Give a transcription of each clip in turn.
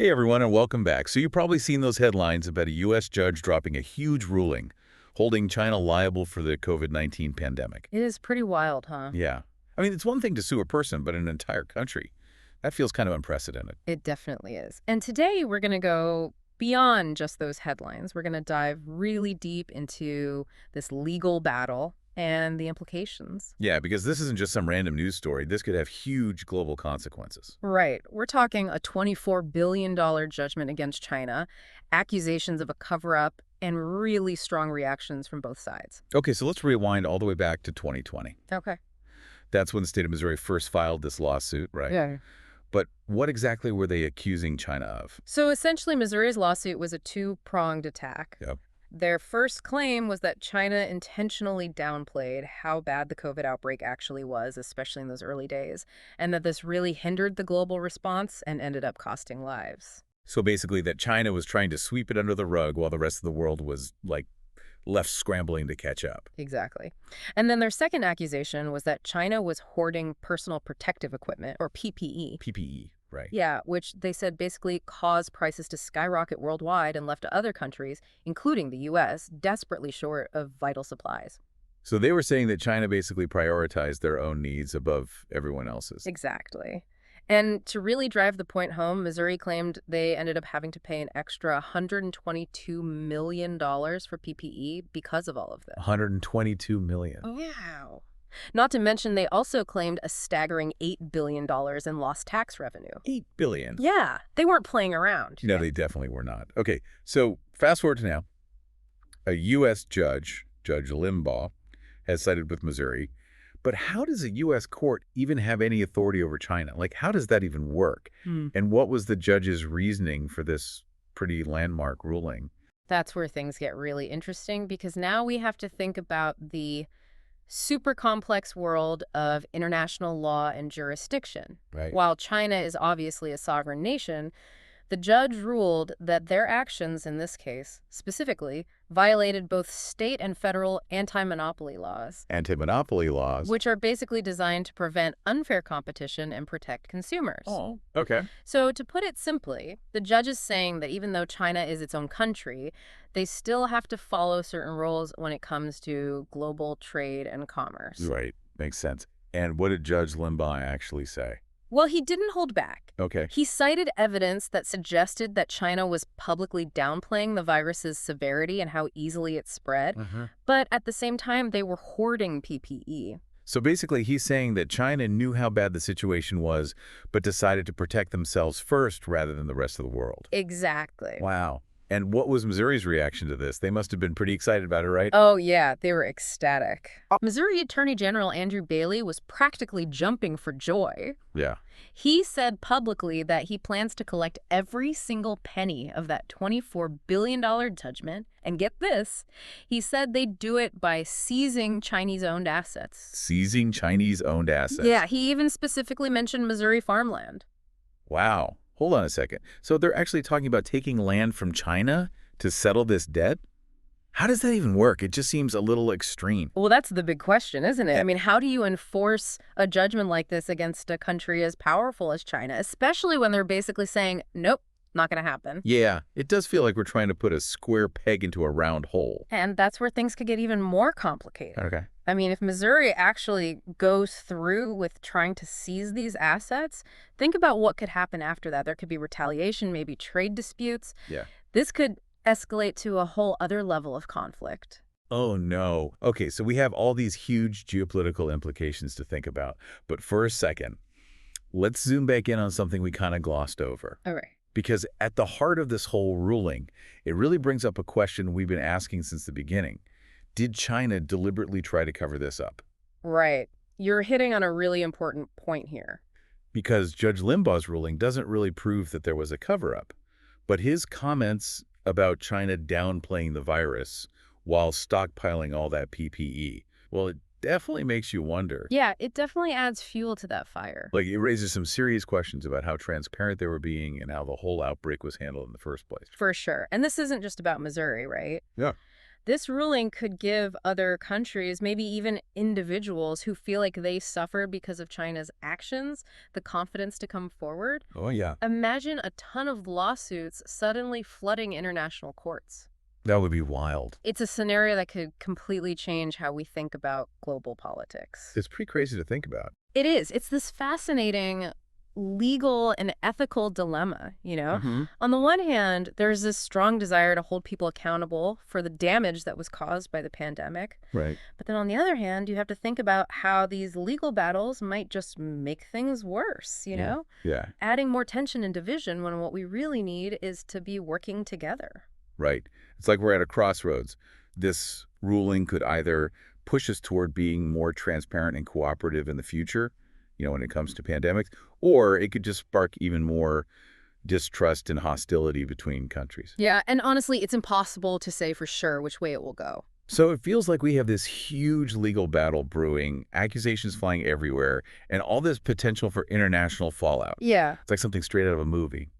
Hey everyone, and welcome back. So you've probably seen those headlines about a U.S. judge dropping a huge ruling holding China liable for the COVID-19 pandemic. It is pretty wild, huh? Yeah. I mean, it's one thing to sue a person, but an entire country. That feels kind of unprecedented. It definitely is. And today we're going to go beyond just those headlines. We're going to dive really deep into this legal battle and the implications. Yeah, because this isn't just some random news story. This could have huge global consequences. Right. We're talking a $24 billion judgment against China, accusations of a cover-up, and really strong reactions from both sides. Okay, so let's rewind all the way back to 2020. Okay. That's when the state of Missouri first filed this lawsuit, right? Yeah. But what exactly were they accusing China of? So essentially, Missouri's lawsuit was a two-pronged attack. Yep. Their first claim was that China intentionally downplayed how bad the COVID outbreak actually was, especially in those early days, and that this really hindered the global response and ended up costing lives. So basically that China was trying to sweep it under the rug while the rest of the world was, like, left scrambling to catch up. Exactly. And then their second accusation was that China was hoarding personal protective equipment, or PPE. PPE, right. Yeah, which they said basically caused prices to skyrocket worldwide and left other countries, including the U.S., desperately short of vital supplies. So they were saying that China basically prioritized their own needs above everyone else's. Exactly. And to really drive the point home, Missouri claimed they ended up having to pay an extra $122 million for PPE because of all of this. 122 million. Wow. Not to mention, they also claimed a staggering $8 billion in lost tax revenue. 8 billion. Yeah, they weren't playing around. No, they definitely were not. Okay, so fast forward to now. A U.S. judge, Judge Limbaugh, has sided with Missouri. But how does a U.S. court even have any authority over China? Like, how does that even work? And what was the judge's reasoning for this pretty landmark ruling? That's where things get really interesting, because now we have to think about the super complex world of international law and jurisdiction. Right. While China is obviously a sovereign nation, the judge ruled that their actions in this case, specifically, violated both state and federal anti-monopoly laws. Anti-monopoly laws. Which are basically designed to prevent unfair competition and protect consumers. Oh, okay. So to put it simply, the judge is saying that even though China is its own country, they still have to follow certain rules when it comes to global trade and commerce. Right. Makes sense. And what did Judge Limbaugh actually say? Well, he didn't hold back. Okay. He cited evidence that suggested that China was publicly downplaying the virus's severity and how easily it spread, but at the same time, they were hoarding PPE. So basically, he's saying that China knew how bad the situation was, but decided to protect themselves first rather than the rest of the world. Exactly. Wow. And what was Missouri's reaction to this? They must have been pretty excited about it, right? Oh, yeah, they were ecstatic. Missouri Attorney General Andrew Bailey was practically jumping for joy. Yeah. He said publicly that he plans to collect every single penny of that $24 billion judgment. And get this, he said they'd do it by seizing Chinese-owned assets. Seizing Chinese-owned assets. Yeah, he even specifically mentioned Missouri farmland. Wow. Hold on a second. So they're actually talking about taking land from China to settle this debt? How does that even work? It just seems a little extreme. Well, that's the big question, isn't it? Yeah. I mean, how do you enforce a judgment like this against a country as powerful as China, especially when they're basically saying, nope, not going to happen? Yeah, it does feel like we're trying to put a square peg into a round hole. And that's where things could get even more complicated. Okay. I mean, if Missouri actually goes through with trying to seize these assets, think about what could happen after that. There could be retaliation, maybe trade disputes. Yeah. This could escalate to a whole other level of conflict. Oh, no. Okay, so we have all these huge geopolitical implications to think about. But for a second, let's zoom back in on something we kind of glossed over. All right. Because at the heart of this whole ruling, it really brings up a question we've been asking since the beginning. Did China deliberately try to cover this up? Right. You're hitting on a really important point here. Because Judge Limbaugh's ruling doesn't really prove that there was a cover-up. But his comments about China downplaying the virus while stockpiling all that PPE, well, it definitely makes you wonder. Yeah, it definitely adds fuel to that fire. Like, it raises some serious questions about how transparent they were being and how the whole outbreak was handled in the first place. For sure. And this isn't just about Missouri, right? Yeah. This ruling could give other countries, maybe even individuals who feel like they suffered because of China's actions, the confidence to come forward. Oh, yeah. Imagine a ton of lawsuits suddenly flooding international courts. That would be wild. It's a scenario that could completely change how we think about global politics. It's pretty crazy to think about. It is. It's this fascinating legal and ethical dilemma, you know? Mm-hmm. On the one hand, there's this strong desire to hold people accountable for the damage that was caused by the pandemic. Right. But then on the other hand, you have to think about how these legal battles might just make things worse, you know? Yeah. Adding more tension and division when what we really need is to be working together. Right. It's like we're at a crossroads. This ruling could either push us toward being more transparent and cooperative in the future, when it comes to pandemics, or it could just spark even more distrust and hostility between countries. Yeah, and honestly, it's impossible to say for sure which way it will go. So it feels like we have this huge legal battle brewing, accusations flying everywhere, and all this potential for international fallout. Yeah. It's like something straight out of a movie.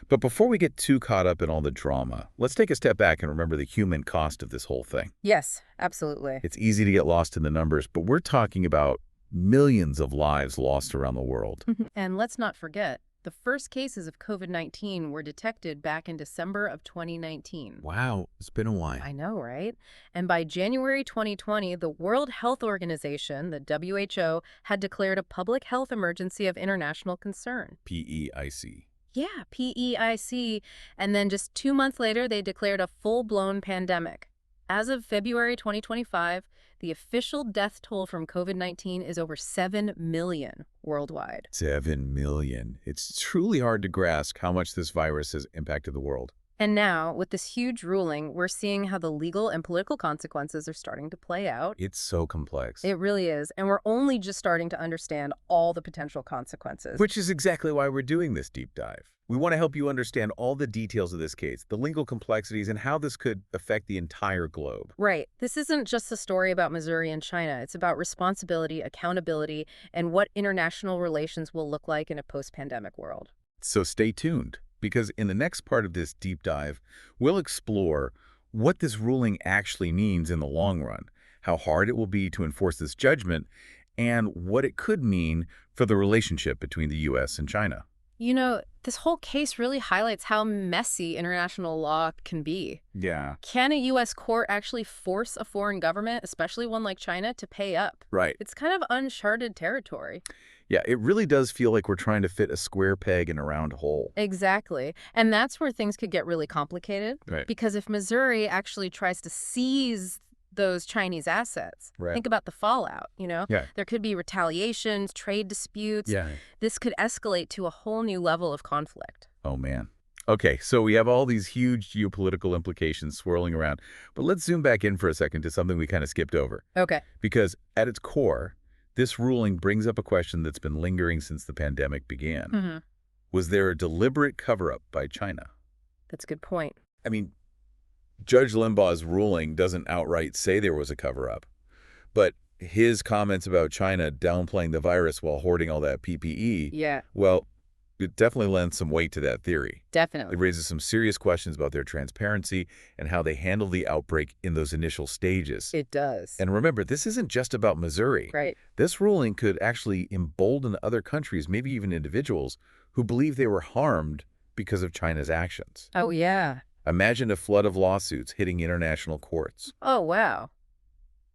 But before we get too caught up in all the drama, let's take a step back and remember the human cost of this whole thing. Yes, absolutely. It's easy to get lost in the numbers, but we're talking about millions of lives lost around the world. And let's not forget, the first cases of COVID-19 were detected back in December of 2019. Wow, it's been a while. I know, right? And by January 2020, the World Health Organization, the WHO, had declared a public health emergency of international concern. PEIC. Yeah, PEIC. And then just 2 months later, they declared a full-blown pandemic. As of February 2025, the official death toll from COVID-19 is over 7 million worldwide. 7 million. It's truly hard to grasp how much this virus has impacted the world. And now, with this huge ruling, we're seeing how the legal and political consequences are starting to play out. It's so complex. It really is. And we're only just starting to understand all the potential consequences. Which is exactly why we're doing this deep dive. We want to help you understand all the details of this case, the legal complexities, and how this could affect the entire globe. Right. This isn't just a story about Missouri and China. It's about responsibility, accountability, and what international relations will look like in a post-pandemic world. So stay tuned, because in the next part of this deep dive, we'll explore what this ruling actually means in the long run, how hard it will be to enforce this judgment, and what it could mean for the relationship between the U.S. and China. You know, this whole case really highlights how messy international law can be. Yeah. Can a U.S. court actually force a foreign government, especially one like China, to pay up? Right. It's kind of uncharted territory. Yeah, it really does feel like we're trying to fit a square peg in a round hole. Exactly. And that's where things could get really complicated. Right. Because if Missouri actually tries to seize those Chinese assets, Right. think about the fallout, Yeah. There could be retaliations, trade disputes. Yeah. This could escalate to a whole new level of conflict. Oh, man. Okay, so we have all these huge geopolitical implications swirling around, but let's zoom back in for a second to something we kind of skipped over. Okay. Because at its core, this ruling brings up a question that's been lingering since the pandemic began. Mm-hmm. Was there a deliberate cover-up by China? That's a good point. I mean, Judge Limbaugh's ruling doesn't outright say there was a cover-up, but his comments about China downplaying the virus while hoarding all that PPE, Yeah, well, it definitely lends some weight to that theory. definitely. It raises some serious questions about their transparency and how they handle the outbreak in those initial stages. It does. And remember, this isn't just about Missouri. Right. This ruling could actually embolden other countries, maybe even individuals, who believe they were harmed because of China's actions. Oh, yeah. Imagine a flood of lawsuits hitting international courts. Oh, wow.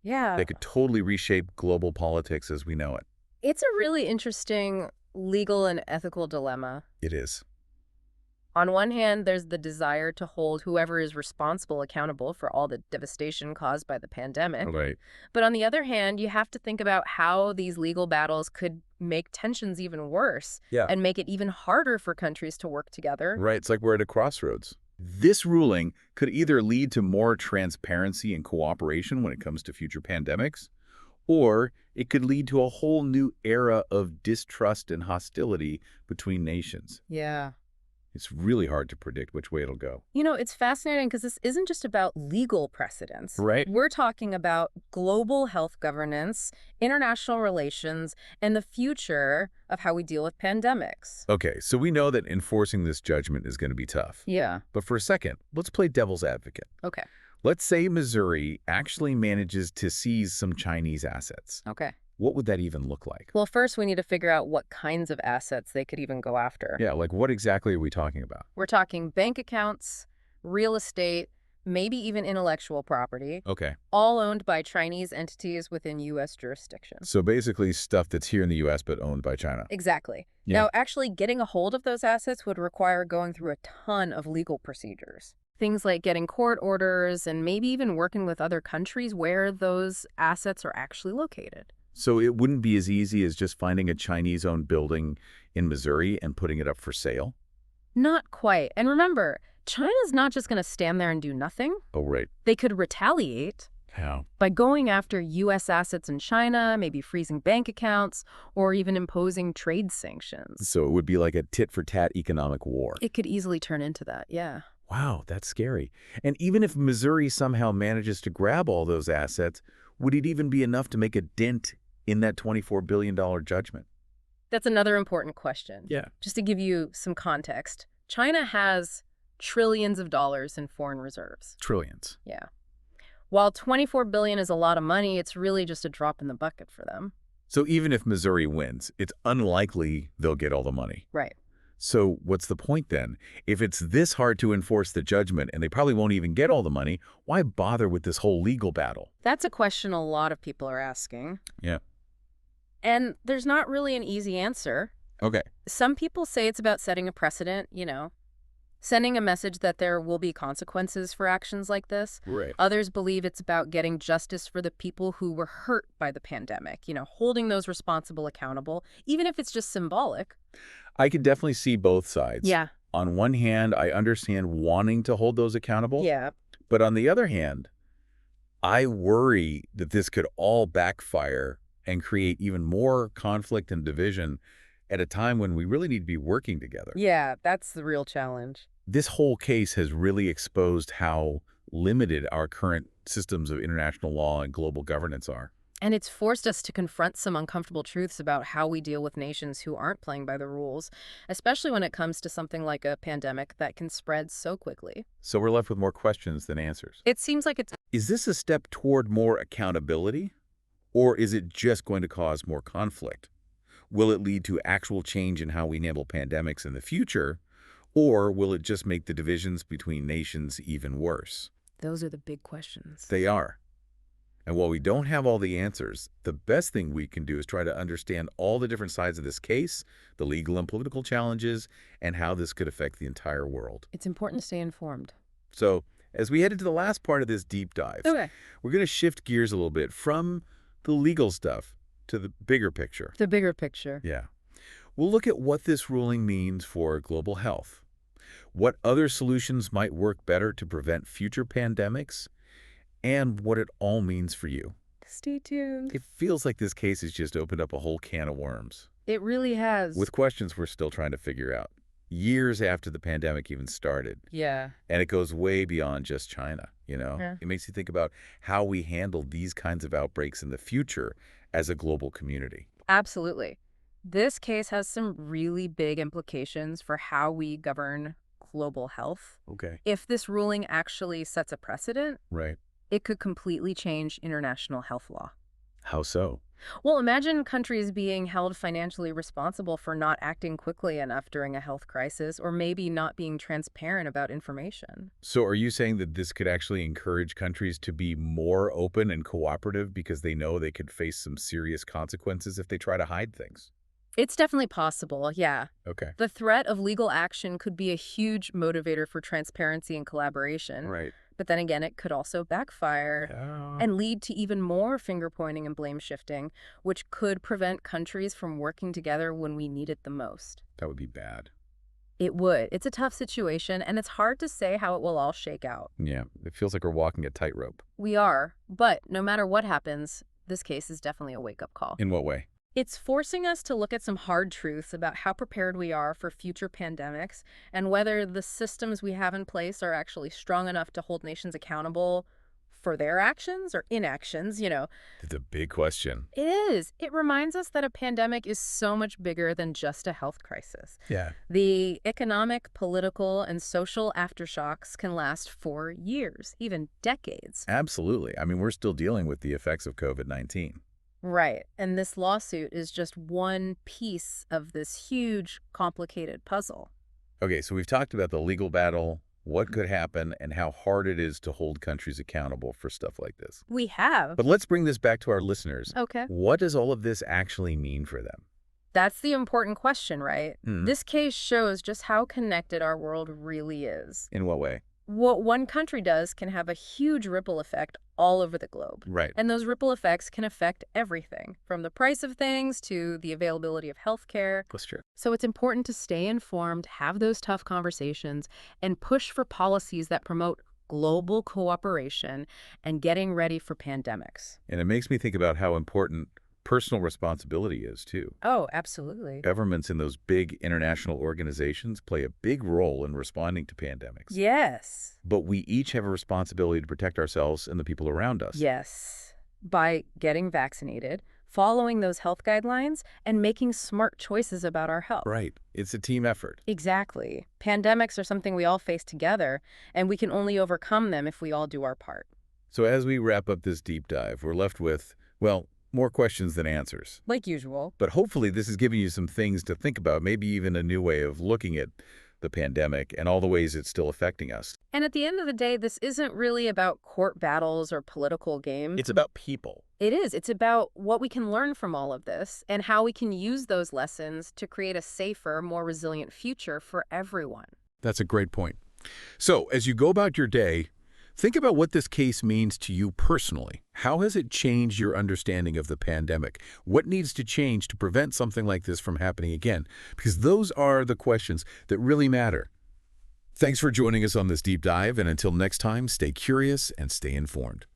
Yeah. They could totally reshape global politics as we know it. It's a really interesting legal and ethical dilemma. It is. On one hand, there's the desire to hold whoever is responsible accountable for all the devastation caused by the pandemic. Right. But on the other hand, you have to think about how these legal battles could make tensions even worse Yeah. and make it even harder for countries to work together. Right. It's like we're at a crossroads. This ruling could either lead to more transparency and cooperation when it comes to future pandemics, or it could lead to a whole new era of distrust and hostility between nations. Yeah. It's really hard to predict which way it'll go. You know, it's fascinating because this isn't just about legal precedents. Right. We're talking about global health governance, international relations, and the future of how we deal with pandemics. Okay, so we know that enforcing this judgment is going to be tough. Yeah. But for a second, let's play devil's advocate. Okay. Let's say Missouri actually manages to seize some Chinese assets. Okay. What would that even look like? Well, first we need to figure out what kinds of assets they could even go after. Yeah, like what exactly are we talking about? We're talking bank accounts, real estate, maybe even intellectual property, Okay. all owned by Chinese entities within U.S. jurisdiction. So basically stuff that's here in the U.S. but owned by China. Exactly. Yeah. Now, actually getting a hold of those assets would require going through a ton of legal procedures. Things like getting court orders and maybe even working with other countries where those assets are actually located. So it wouldn't be as easy as just finding a Chinese-owned building in Missouri and putting it up for sale? Not quite. And remember, China's not just going to stand there and do nothing. Oh, right. They could retaliate How? by going after U.S. assets in China, maybe freezing bank accounts, or even imposing trade sanctions. So it would be like a tit-for-tat economic war. It could easily turn into that, yeah. Wow, that's scary. And even if Missouri somehow manages to grab all those assets, would it even be enough to make a dent in that $24 billion judgment? That's another important question. Yeah. Just to give you some context, China has trillions of dollars in foreign reserves. Trillions. Yeah. While $24 billion is a lot of money, it's really just a drop in the bucket for them. So even if Missouri wins, it's unlikely they'll get all the money. Right. So what's the point then? If it's this hard to enforce the judgment and they probably won't even get all the money, why bother with this whole legal battle? That's a question a lot of people are asking. Yeah. And there's not really an easy answer. Okay. Some people say it's about setting a precedent, sending a message that there will be consequences for actions like this. Right. Others believe it's about getting justice for the people who were hurt by the pandemic, holding those responsible accountable, even if it's just symbolic. I could definitely see both sides. Yeah. On one hand, I understand wanting to hold those accountable. Yeah. But on the other hand, I worry that this could all backfire and create even more conflict and division at a time when we really need to be working together. Yeah, that's the real challenge. This whole case has really exposed how limited our current systems of international law and global governance are. And it's forced us to confront some uncomfortable truths about how we deal with nations who aren't playing by the rules, especially when it comes to something like a pandemic that can spread so quickly. So we're left with more questions than answers. It seems like it's Is this a step toward more accountability, or is it just going to cause more conflict? Will it lead to actual change in how we handle pandemics in the future, or will it just make the divisions between nations even worse? Those are the big questions. They are. And while we don't have all the answers, the best thing we can do is try to understand all the different sides of this case, the legal and political challenges, and how this could affect the entire world. It's important to stay informed. So, as we head into the last part of this deep dive, Okay. we're going to shift gears a little bit from the legal stuff to the bigger picture. The bigger picture. Yeah. We'll look at what this ruling means for global health, what other solutions might work better to prevent future pandemics, and what it all means for you. Stay tuned. It feels like this case has just opened up a whole can of worms, It really has. with questions we're still trying to figure out, years after the pandemic even started. Yeah. And it goes way beyond just China, Yeah. It makes you think about how we handle these kinds of outbreaks in the future as a global community. Absolutely. This case has some really big implications for how we govern global health. Okay. If this ruling actually sets a precedent, Right. it could completely change international health law. How so? Well, imagine countries being held financially responsible for not acting quickly enough during a health crisis, or maybe not being transparent about information. So are you saying that this could actually encourage countries to be more open and cooperative because they know they could face some serious consequences if they try to hide things? It's definitely possible, yeah. Okay. The threat of legal action could be a huge motivator for transparency and collaboration. Right. But then again, it could also backfire and lead to even more finger-pointing and blame-shifting, which could prevent countries from working together when we need it the most. That would be bad. It would. It's a tough situation, and it's hard to say how it will all shake out. Yeah. It feels like we're walking a tightrope. We are, but no matter what happens, this case is definitely a wake-up call. In what way? It's forcing us to look at some hard truths about how prepared we are for future pandemics and whether the systems we have in place are actually strong enough to hold nations accountable for their actions or inactions, It's a big question. It is. It reminds us that a pandemic is so much bigger than just a health crisis. Yeah. The economic, political, and social aftershocks can last for years, even decades. Absolutely. I mean, we're still dealing with the effects of COVID-19. Right. And this lawsuit is just one piece of this huge, complicated puzzle. Okay, so we've talked about the legal battle, what could happen, and how hard it is to hold countries accountable for stuff like this. We have. But let's bring this back to our listeners. Okay. What does all of this actually mean for them? That's the important question, right? Hmm. This case shows just how connected our world really is. In what way? What one country does can have a huge ripple effect all over the globe. Right. And those ripple effects can affect everything, from the price of things to the availability of healthcare. That's true. So it's important to stay informed, have those tough conversations, and push for policies that promote global cooperation and getting ready for pandemics. And it makes me think about how important personal responsibility is, too. Oh, absolutely. Governments in those big international organizations play a big role in responding to pandemics. Yes. But we each have a responsibility to protect ourselves and the people around us. Yes. By getting vaccinated, following those health guidelines, and making smart choices about our health. Right. It's a team effort. Exactly. Pandemics are something we all face together, and we can only overcome them if we all do our part. So as we wrap up this deep dive, we're left with, well, more questions than answers. Like usual. But hopefully this is giving you some things to think about, maybe even a new way of looking at the pandemic and all the ways it's still affecting us. And at the end of the day, this isn't really about court battles or political games. It's about people. It is. It's about what we can learn from all of this and how we can use those lessons to create a safer, more resilient future for everyone. That's a great point. So as you go about your day, think about what this case means to you personally. How has it changed your understanding of the pandemic? What needs to change to prevent something like this from happening again? Because those are the questions that really matter. Thanks for joining us on this deep dive, and until next time, stay curious and stay informed.